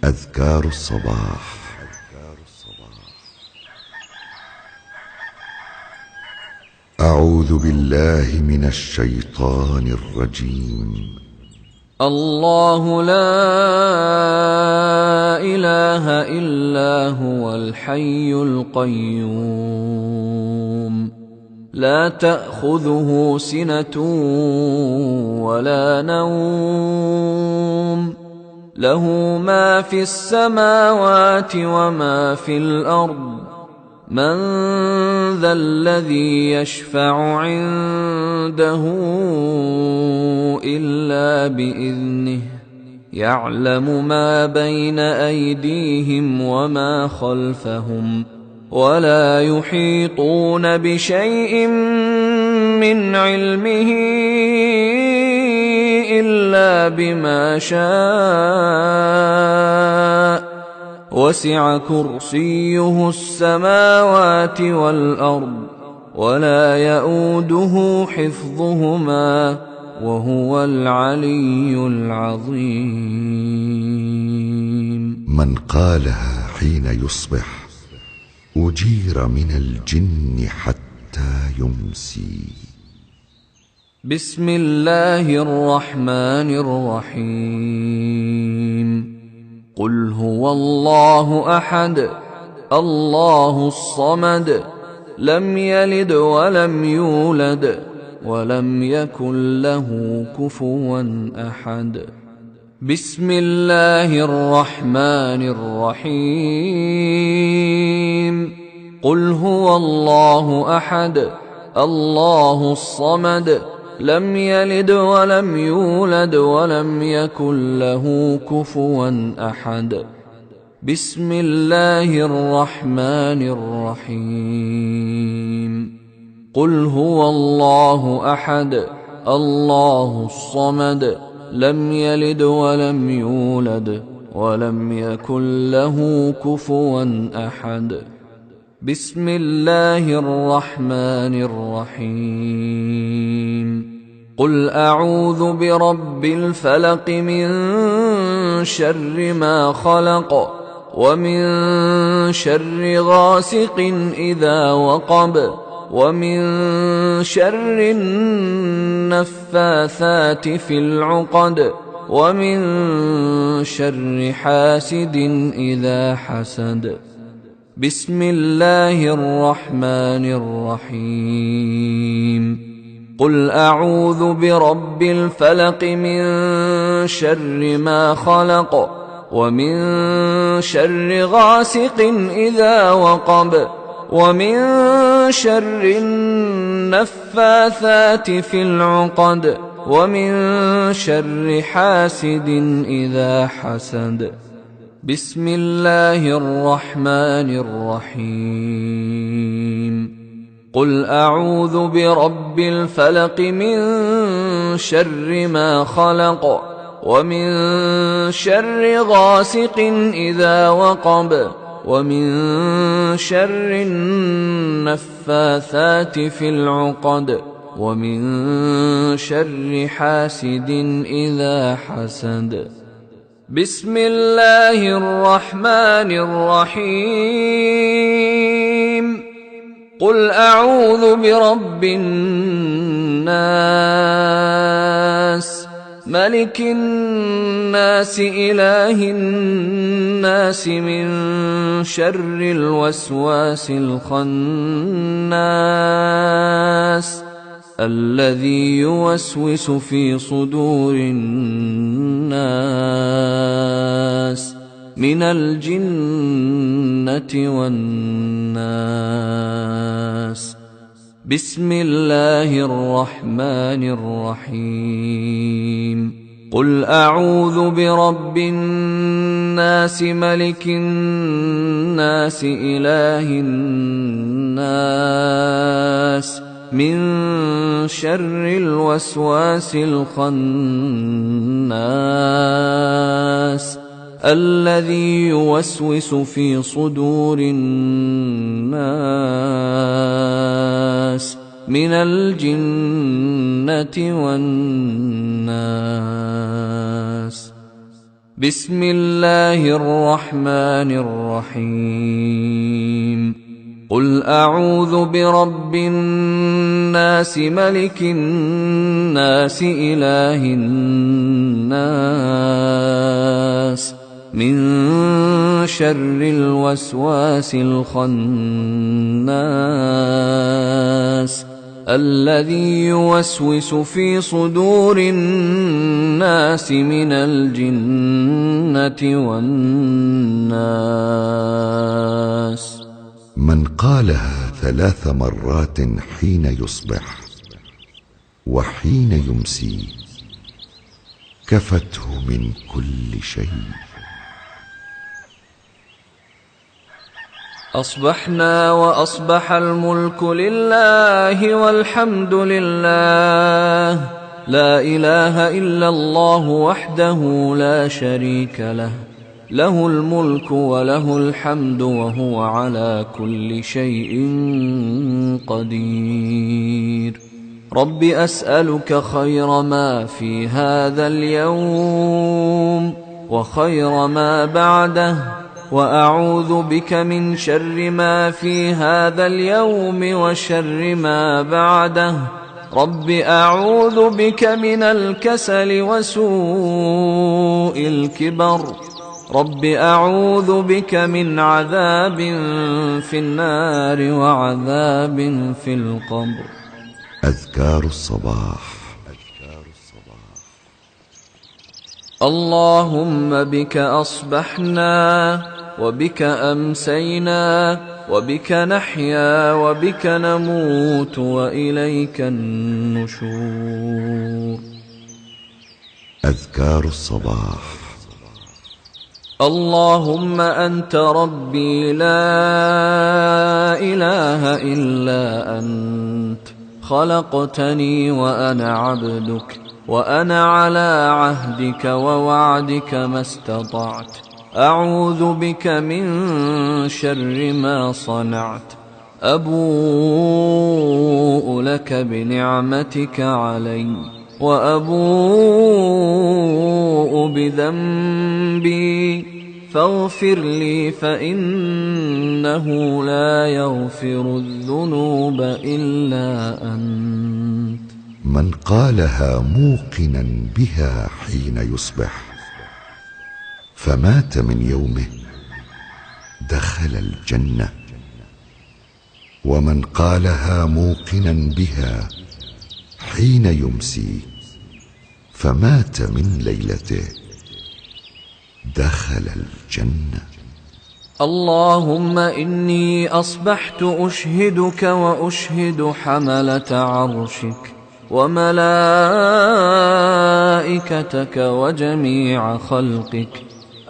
أذكار الصباح. أعوذ بالله من الشيطان الرجيم. الله لا إله إلا هو الحي القيوم لا تأخذه سنة ولا نوم له ما في السماوات وما في الأرض من ذا الذي يشفع عنده إلا بإذنه يعلم ما بين أيديهم وما خلفهم ولا يحيطون بشيء من علمه إلا بما شاء وسع كرسيه السماوات والأرض ولا يئوده حفظهما وهو العلي العظيم. من قالها حين يصبح أجير من الجن حتى يمسي. بسم الله الرحمن الرحيم. قل هو الله أحد الله الصمد لم يلد ولم يولد ولم يكن له كفوا أحد. بسم الله الرحمن الرحيم. قل هو الله أحد الله الصمد لم يلد ولم يولد ولم يكن له كفوا أحد. بسم الله الرحمن الرحيم. قل هو الله أحد الله الصمد لم يلد ولم يولد ولم يكن له كفوا أحد. بسم الله الرحمن الرحيم. قل أعوذ برب الفلق من شر ما خلق ومن شر غاسق إذا وقب ومن شر النفاثات في العقد ومن شر حاسد إذا حسد. بسم الله الرحمن الرحيم. قل أعوذ برب الفلق من شر ما خلق ومن شر غاسق إذا وقب ومن شر النفاثات في العقد ومن شر حاسد إذا حسد. بسم الله الرحمن الرحيم. قل أعوذ برب الفلق من شر ما خلق ومن شر غاسق إذا وقب ومن شر النفاثات في العقد ومن شر حاسد إذا حسد. بسم الله الرحمن الرحيم. قل أعوذ برب الناس ملك الناس إله الناس من شر الوسواس الخناس الذي يوسوس في صدور الناس من الجنة والناس. بسم الله الرحمن الرحيم. قل أعوذ برب الناس ملك الناس إله الناس من شر الوسواس الخناس الذي يوسوس في صدور الناس من الجنة والناس. بسم الله الرحمن الرحيم قل أعوذ برب الناس ملك الناس إله الناس من شر الوسواس الخناس الذي يوسوس في صدور الناس من الجنة والناس. من قالها 3 مرات حين يصبح وحين يمسي كفته من كل شيء. أصبحنا وأصبح الملك لله والحمد لله لا إله إلا الله وحده لا شريك له له الملك وله الحمد وهو على كل شيء قدير. رب أسألك خير ما في هذا اليوم وخير ما بعده وأعوذ بك من شر ما في هذا اليوم وشر ما بعده. رب أعوذ بك من الكسل وسوء الكبر. رب أعوذ بك من عذاب في النار وعذاب في القبر. أذكار الصباح. اللهم بك أصبحنا وبك أمسينا وبك نحيا وبك نموت وإليك النشور. أذكار الصباح. اللهم أنت ربي لا إله إلا أنت خلقتني وأنا عبدك وأنا على عهدك ووعدك ما استطعت. أعوذ بك من شر ما صنعت. أبوء لك بنعمتك علي وأبوء بذنبي فاغفر لي فإنه لا يغفر الذنوب إلا أنت. من قالها موقنا بها حين يصبح فمات من يومه دخل الجنة. ومن قالها موقنا بها حين يمسي فمات من ليلته دخل الجنة. اللهم إني أصبحت أشهدك وأشهد حملة عرشك وملائكتك وجميع خلقك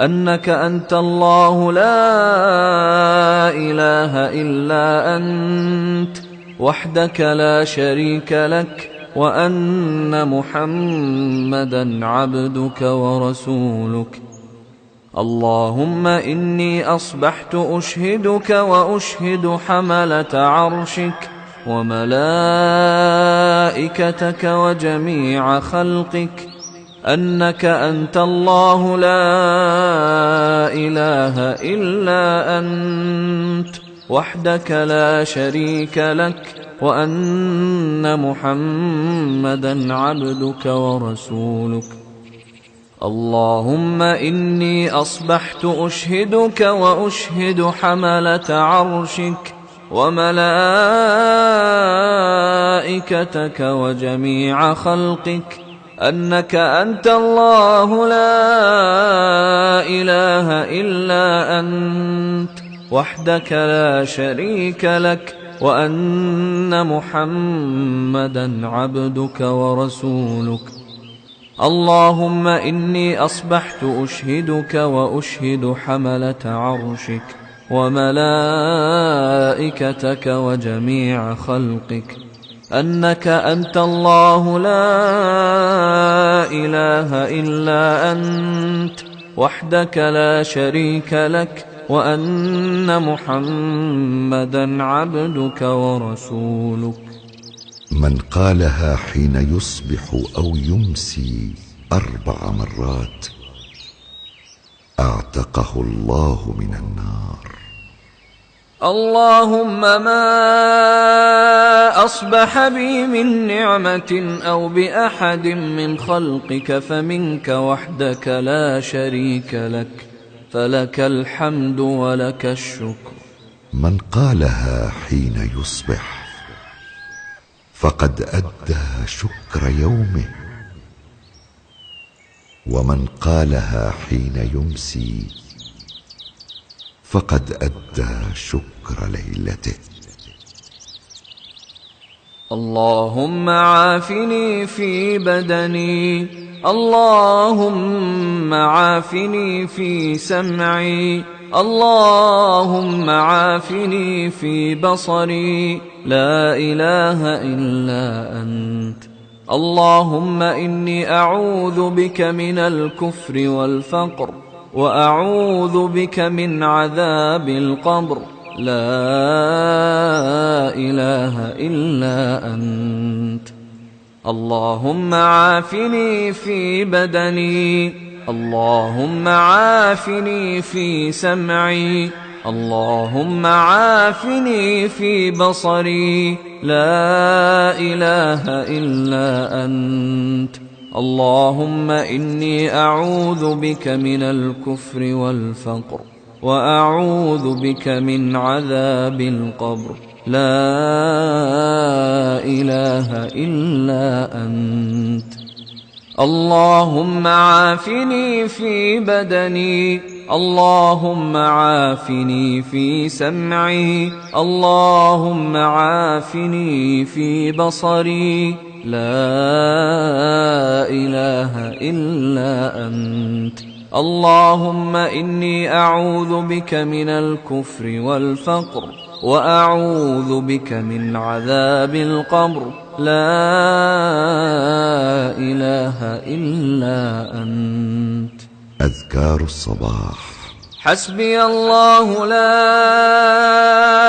أنك أنت الله لا إله إلا أنت وحدك لا شريك لك وأن محمدا عبدك ورسولك. اللهم إني أصبحت أشهدك وأشهد حملة عرشك وملائكتك وجميع خلقك أنك أنت الله لا إله إلا أنت وحدك لا شريك لك وأن محمدا عبدك ورسولك. اللهم إني أصبحت أشهدك وأشهد حملة عرشك وملائكتك وجميع خلقك أنك أنت الله لا إله إلا أنت وحدك لا شريك لك وأن محمدا عبدك ورسولك. اللهم إني أصبحت أشهدك وأشهد حملة عرشك وملائكتك وجميع خلقك أنك أنت الله لا إله إلا أنت وحدك لا شريك لك وأن محمدا عبدك ورسولك. من قالها حين يصبح أو يمسي 4 مرات عتقه الله من النار. اللهم ما أصبح بي من نعمة أو بأحد من خلقك فمنك وحدك لا شريك لك، فلك الحمد ولك الشكر. من قالها حين يصبح فقد أدى شكر يومه، ومن قالها حين يمسي فقد أدى شكر ليلته. اللهم عافني في بدني، اللهم عافني في سمعي، اللهم عافني في بصري، لا إله إلا أنت. اللهم إني أعوذ بك من الكفر والفقر، وأعوذ بك من عذاب القبر، لا إله إلا أنت. اللهم عافني في بدني، اللهم عافني في سمعي، اللهم عافني في بصري، لا إله إلا أنت. اللهم إني أعوذ بك من الكفر والفقر، وأعوذ بك من عذاب القبر، لا إله إلا أنت. اللهم عافني في بدني، اللهم عافني في سمعي، اللهم عافني في بصري، لا إله إلا أنت. اللهم إني أعوذ بك من الكفر والفقر، وأعوذ بك من عذاب القبر، لا إله إلا أنت. أذكار الصباح. حسبي الله لا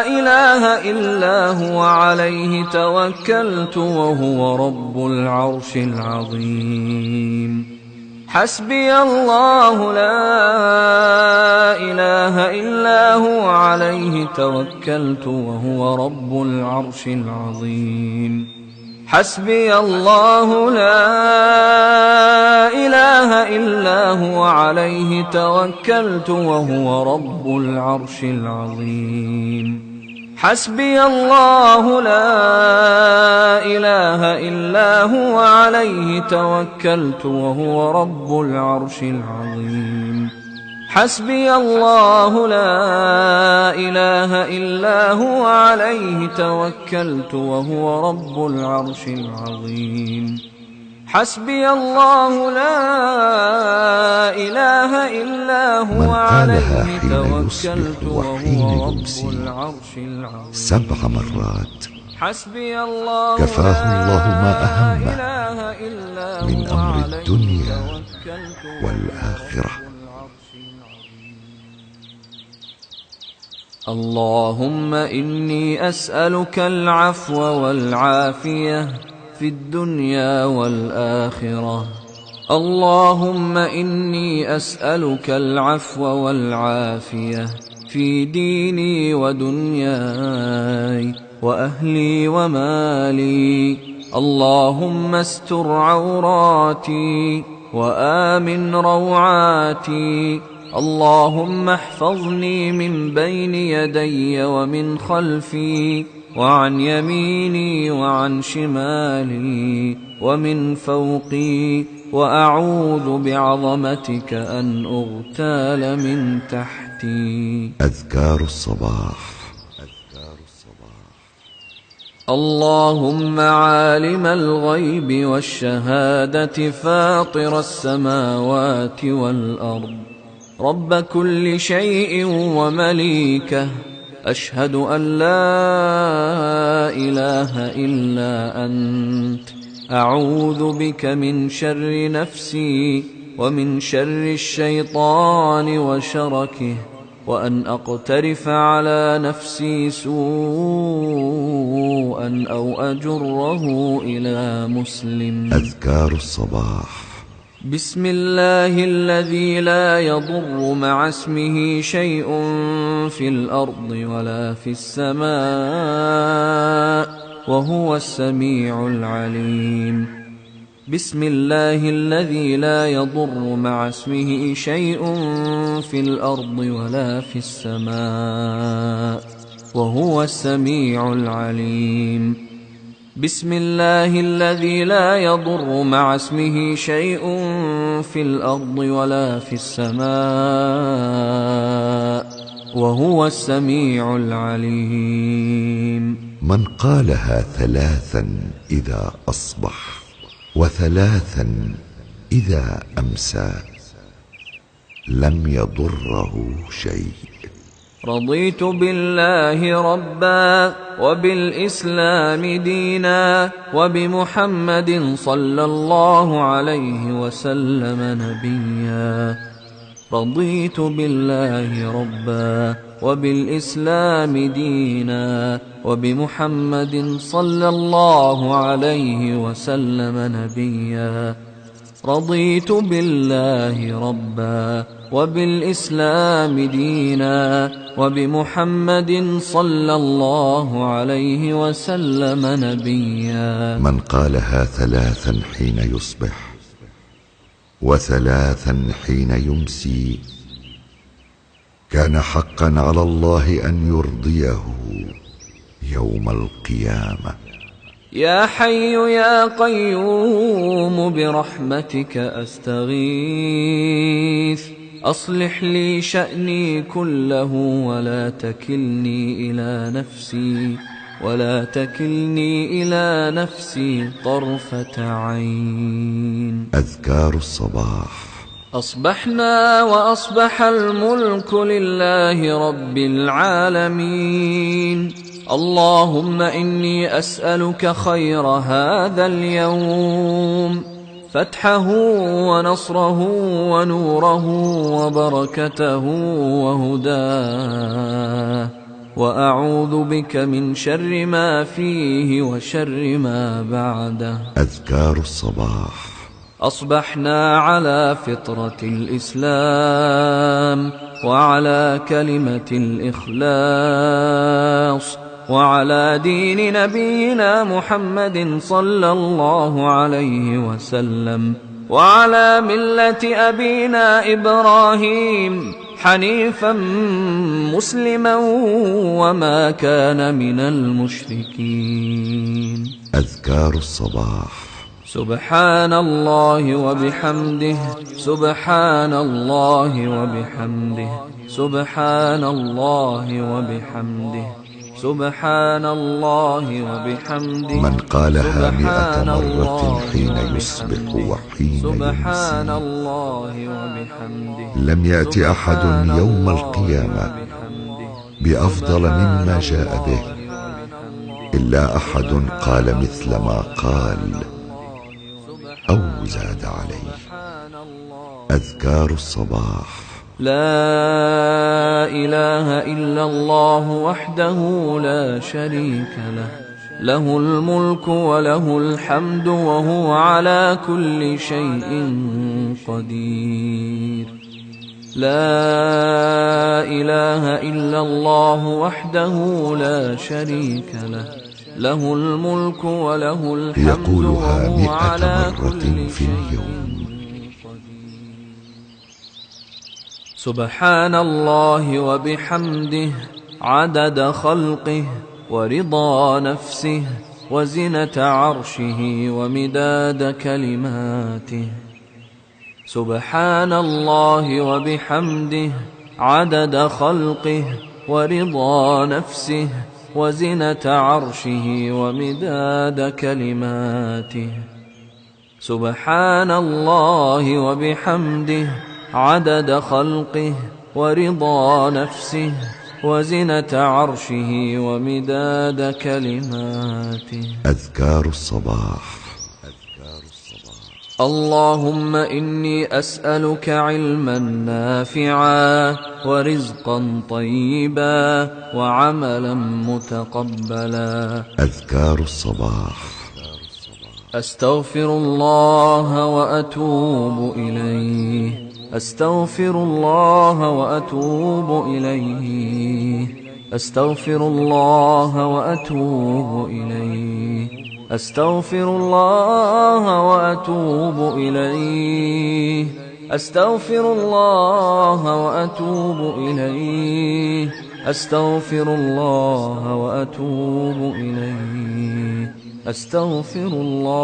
إله إلا هو عليه توكلت وهو رب العرش العظيم. حسبي الله لا إله إلا هو عليه توكلت وهو رب العرش العظيم. حسبي الله لا إله إلا هو عليه توكلت وهو رب العرش العظيم. حسبي الله لا إله إلا هو عليه توكلت وهو رب العرش العظيم. حسبي الله لا إله إلا هو عليه توكلت وهو رب العرش العظيم. حسبي الله لا إله إلا هو عليه توكلت وهو رب العرش العظيم. 7 مرات حسبي الله كفاه الله ما أهمه إلا من هو أمر عليه الدنيا توكلت وهو والآخرة. رب العرش العظيم. اللهم إني أسألك العفو والعافية في الدنيا والآخرة. اللهم إني أسألك العفو والعافية في ديني ودنياي وأهلي ومالي. اللهم استر عوراتي وآمن روعاتي. اللهم احفظني من بين يدي ومن خلفي وعن يميني وعن شمالي ومن فوقي، وأعوذ بعظمتك أن أغتال من تحتي. أذكار الصباح. اللهم عالم الغيب والشهادة فاطر السماوات والأرض، رب كل شيء ومليكه، أشهد أن لا إله إلا أنت. أعوذ بك من شر نفسي ومن شر الشيطان وشركه، وأن أقترف على نفسي سوءا أو أجره إلى مسلم. أذكار الصباح. بسم الله الذي لا يضر مع اسمه شيء في الأرض ولا في السماء وهو السميع العليم. بسم الله الذي لا يضر مع اسمه شيء في الأرض ولا في السماء وهو السميع العليم. بسم الله الذي لا يضر مع اسمه شيء في الأرض ولا في السماء وهو السميع العليم. من قالها 3 إذا أصبح و3 إذا أمسى لم يضره شيء. رضيت بالله ربا وبالإسلام دينا وبمحمد صلى الله عليه وسلم نبيا. رضيت بالله ربا وبالإسلام دينا وبمحمد صلى الله عليه وسلم نبيا. رضيت بالله ربا وبالإسلام دينا وبمحمد صلى الله عليه وسلم نبيا. من قالها 3 حين يصبح و3 حين يمسي كان حقا على الله أن يرضيه يوم القيامة. يا حي يا قيوم برحمتك أستغيث أصلح لي شأني كله ولا تكلني إلى نفسي طرفة عين. أذكار الصباح. أصبحنا وأصبح الملك لله رب العالمين. اللهم إني أسألك خير هذا اليوم، فتحه ونصره ونوره وبركته وهداه، وأعوذ بك من شر ما فيه وشر ما بعده. أذكار الصباح. أصبحنا على فطرة الإسلام وعلى كلمة الإخلاص وعلى دين نبينا محمد صلى الله عليه وسلم وعلى ملة أبينا إبراهيم حنيفا مسلما وما كان من المشركين. أذكار الصباح. سبحان الله وبحمده، سبحان الله وبحمده، سبحان الله وبحمده، سبحان الله وبحمده. من قالها 100 مرة حين يصبح وحين سبحان يمسي الله وبحمده. لم يأت أحد يوم القيامة بأفضل مما جاء به إلا أحد قال مثل ما قال أو زاد عليه. أذكار الصباح. لا إله إلا الله وحده لا شريك له، له الملك وله الحمد وهو على كل شيء قدير. لا إله إلا الله وحده لا شريك له، له الملك وله الحمد يقولها وهو 100 على مرة كل في اليوم. سبحان الله وبحمده عدد خلقه ورضا نفسه وزنة عرشه ومداد كلماته. سبحان الله وبحمده عدد خلقه ورضا نفسه وزنة عرشه ومداد كلماته. سبحان الله وبحمده عدد خلقه ورضا نفسه وزنة عرشه ومداد كلماته. أذكار الصباح. اللهم إني أسألك علما نافعا ورزقا طيبا وعملا متقبلا. أذكار الصباح. أستغفر الله وأتوب إليه. أستغفر الله وأتوب إليه. أستغفر الله وأتوب إليه. أستغفر الله وأتوب إليه. أستغفر الله وأتوب إليه. أستغفر الله وأتوب إليه. أستغفر الله.